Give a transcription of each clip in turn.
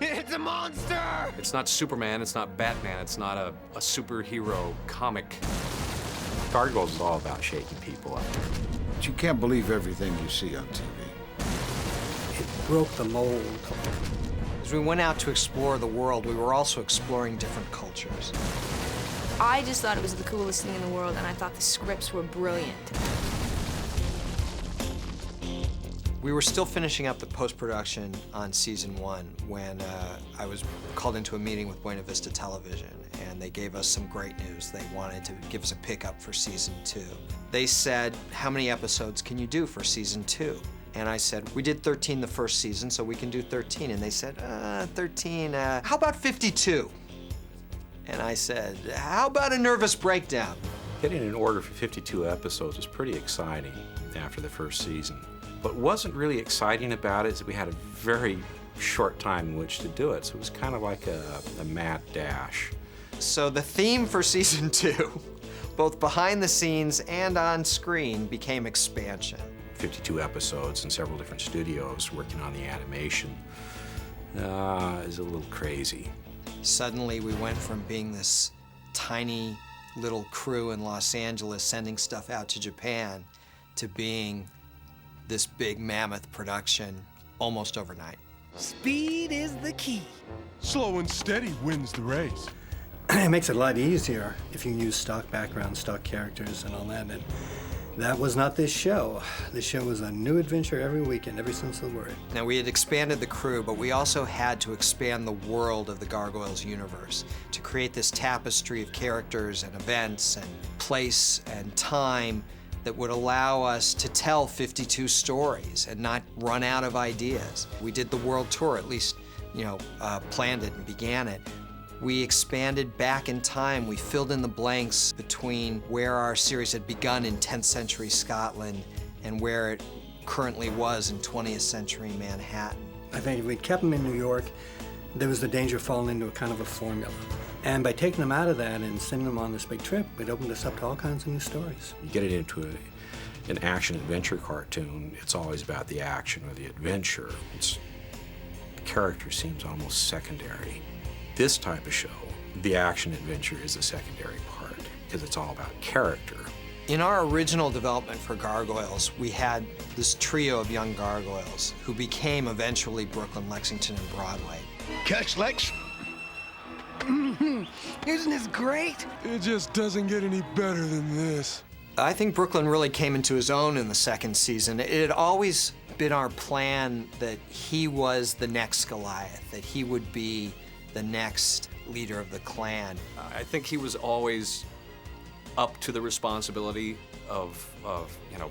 It's a monster! It's not Superman, it's not Batman, it's not a superhero comic. Gargoyles is all about shaking people up. But you can't believe everything you see on TV. It broke the mold. As we went out to explore the world, we were also exploring different cultures. I just thought it was the coolest thing in the world, and I thought the scripts were brilliant. We were still finishing up the post-production on season 1 when I was called into a meeting with Buena Vista Television, and they gave us some great news. They wanted to give us a pickup for season 2. They said, how many episodes can you do for season 2? And I said, we did 13 the first season, so we can do 13. And they said, 13, how about 52? And I said, how about a nervous breakdown? Getting an order for 52 episodes was pretty exciting after the first season. What wasn't really exciting about it is that we had a very short time in which to do it, so it was kind of like a mad dash. So the theme for season 2, both behind the scenes and on screen, became expansion. 52 episodes in several different studios working on the animation is a little crazy. Suddenly we went from being this tiny little crew in Los Angeles sending stuff out to Japan to being this big mammoth production almost overnight. Speed is the key. Slow and steady wins the race. It makes it a lot easier if you use stock backgrounds, stock characters, and all that. And that was not this show. This show was a new adventure every weekend, every sense of the word. Now, we had expanded the crew, but we also had to expand the world of the Gargoyles universe to create this tapestry of characters and events and place and time that would allow us to tell 52 stories and not run out of ideas. We did the world tour, at least, planned it and began it. We expanded back in time. We filled in the blanks between where our series had begun in 10th century Scotland and where it currently was in 20th century Manhattan. I think if we'd kept them in New York, there was the danger of falling into a kind of a formula. And by taking them out of that and sending them on this big trip, it opened us up to all kinds of new stories. You get it into an action-adventure cartoon, it's always about the action or the adventure. The character seems almost secondary. This type of show, the action-adventure is the secondary part because it's all about character. In our original development for Gargoyles, we had this trio of young gargoyles who became eventually Brooklyn, Lexington, and Broadway. Catch Lex. Isn't this great? It just doesn't get any better than this. I think Brooklyn really came into his own in the second season. It had always been our plan that he was the next Goliath, that he would be the next leader of the clan. I think he was always up to the responsibility of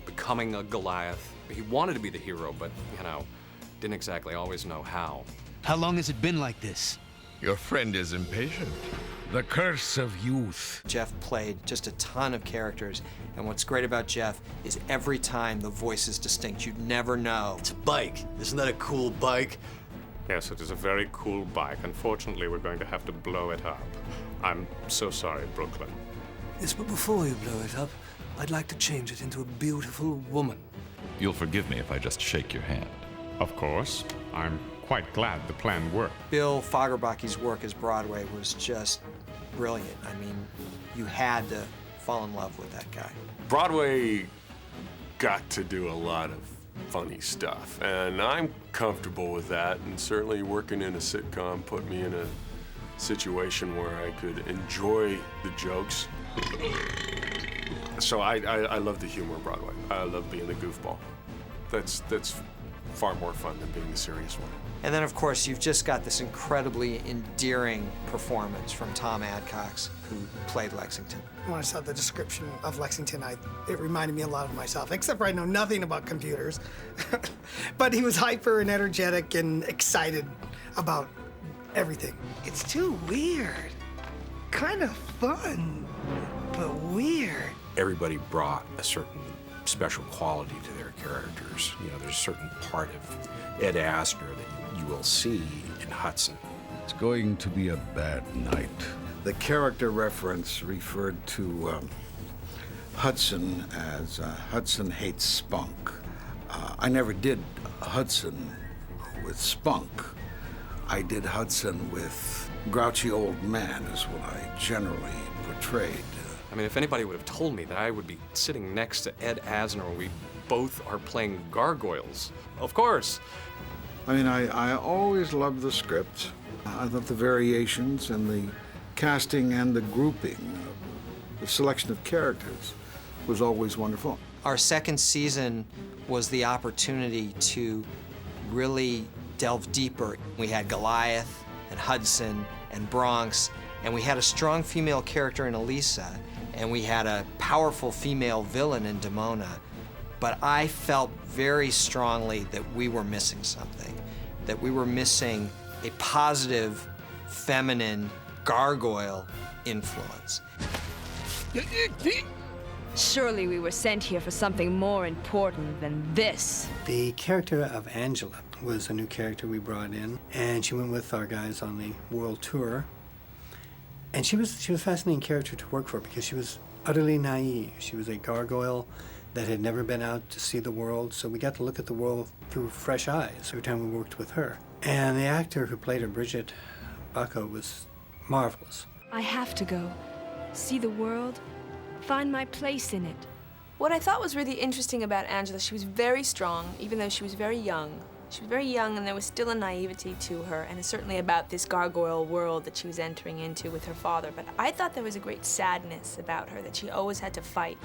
becoming a Goliath. He wanted to be the hero, but, didn't exactly always know how. How long has it been like this? Your friend is impatient. The curse of youth. Jeff played just a ton of characters, and what's great about Jeff is every time the voice is distinct. You'd never know. It's a bike. Isn't that a cool bike? Yes, it is a very cool bike. Unfortunately, we're going to have to blow it up. I'm so sorry, Brooklyn. Yes, but before you blow it up, I'd like to change it into a beautiful woman. You'll forgive me if I just shake your hand. Of course. I'm quite glad the plan worked. Bill Fagerbakk's work as Broadway was just brilliant. I mean, you had to fall in love with that guy. Broadway got to do a lot of funny stuff, and I'm comfortable with that, and certainly working in a sitcom put me in a situation where I could enjoy the jokes. So I love the humor of Broadway. I love being the goofball. That's far more fun than being the serious one. And then, of course, you've just got this incredibly endearing performance from Tom Adcox, who played Lexington. When I saw the description of Lexington, it reminded me a lot of myself, except for I know nothing about computers. But he was hyper and energetic and excited about everything. It's too weird. Kind of fun, but weird. Everybody brought a certain special quality to their characters. There's a certain part of Ed Asner that you will see in Hudson. It's going to be a bad night. The character reference referred to Hudson as Hudson hates spunk. I never did Hudson with spunk. I did Hudson with grouchy old man is what I generally portrayed. I mean, if anybody would have told me that I would be sitting next to Ed Asner when we both are playing gargoyles, of course. I mean, I always loved the script. I thought the variations and the casting and the grouping, the selection of characters was always wonderful. Our second season was the opportunity to really delve deeper. We had Goliath and Hudson and Bronx, and we had a strong female character in Elisa, and we had a powerful female villain in Demona. But I felt very strongly that we were missing something, that we were missing a positive, feminine gargoyle influence. Surely we were sent here for something more important than this. The character of Angela was a new character we brought in, and she went with our guys on the world tour. And she was a fascinating character to work for because she was utterly naive. She was a gargoyle that had never been out to see the world, so we got to look at the world through fresh eyes every time we worked with her. And the actor who played her, Bridget Bacco, was marvelous. I have to go. See the world. Find my place in it. What I thought was really interesting about Angela, she was very strong, even though she was very young. She was very young, and there was still a naivety to her, and it's certainly about this gargoyle world that she was entering into with her father. But I thought there was a great sadness about her, that she always had to fight.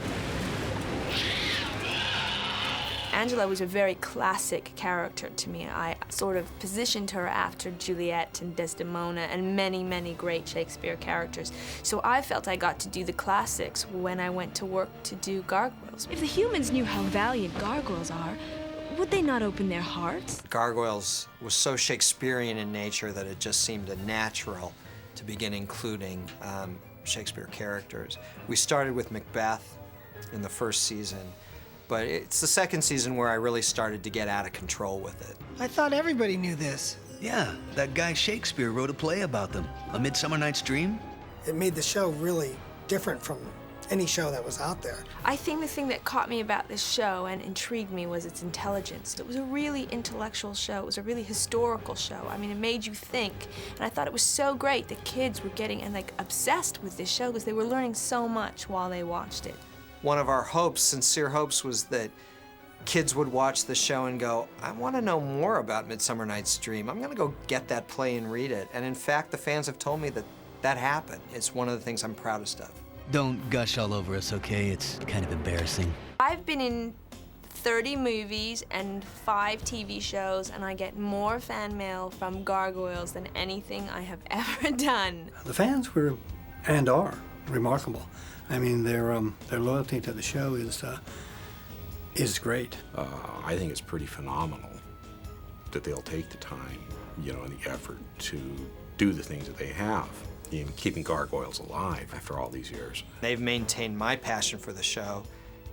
Angela was a very classic character to me. I sort of positioned her after Juliet and Desdemona and many, many great Shakespeare characters. So I felt I got to do the classics when I went to work to do Gargoyles. If the humans knew how valiant gargoyles are, would they not open their hearts? Gargoyles was so Shakespearean in nature that it just seemed a natural to begin including Shakespeare characters. We started with Macbeth in the first season, but it's the second season where I really started to get out of control with it. I thought everybody knew this. Yeah, that guy Shakespeare wrote a play about them. A Midsummer Night's Dream? It made the show really different from any show that was out there. I think the thing that caught me about this show and intrigued me was its intelligence. It was a really intellectual show. It was a really historical show. I mean, it made you think. And I thought it was so great that kids were getting obsessed with this show because they were learning so much while they watched it. One of our hopes, sincere hopes, was that kids would watch the show and go, I want to know more about Midsummer Night's Dream. I'm going to go get that play and read it. And in fact, the fans have told me that that happened. It's one of the things I'm proudest of. Don't gush all over us, okay? It's kind of embarrassing. I've been in 30 movies and 5 TV shows, and I get more fan mail from Gargoyles than anything I have ever done. The fans were, and are, remarkable. I mean, their loyalty to the show is great. I think it's pretty phenomenal that they'll take the time, you know, and the effort to do the things that they have in keeping Gargoyles alive after all these years. They've maintained my passion for the show,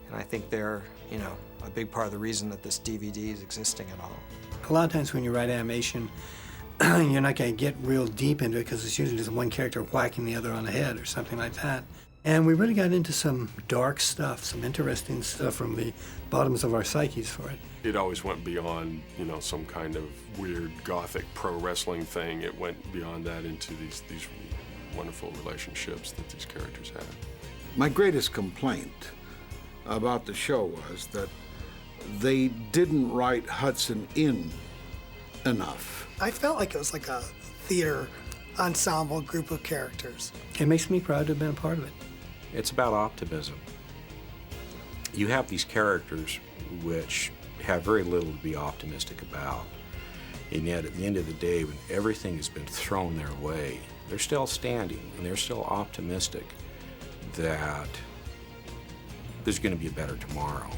and I think they're, you know, a big part of the reason that this DVD is existing at all. A lot of times when you write animation, you're not going to get real deep into it because it's usually just one character whacking the other on the head or something like that. And we really got into some dark stuff, some interesting stuff from the bottoms of our psyches for it. It always went beyond, you know, some kind of weird gothic pro wrestling thing. It went beyond that into these wonderful relationships that these characters had. My greatest complaint about the show was that they didn't write Hudson in enough. I felt like it was like a theater ensemble group of characters. It makes me proud to have been a part of it. It's about optimism. You have these characters which have very little to be optimistic about, and yet at the end of the day, when everything has been thrown their way, they're still standing and they're still optimistic that there's going to be a better tomorrow.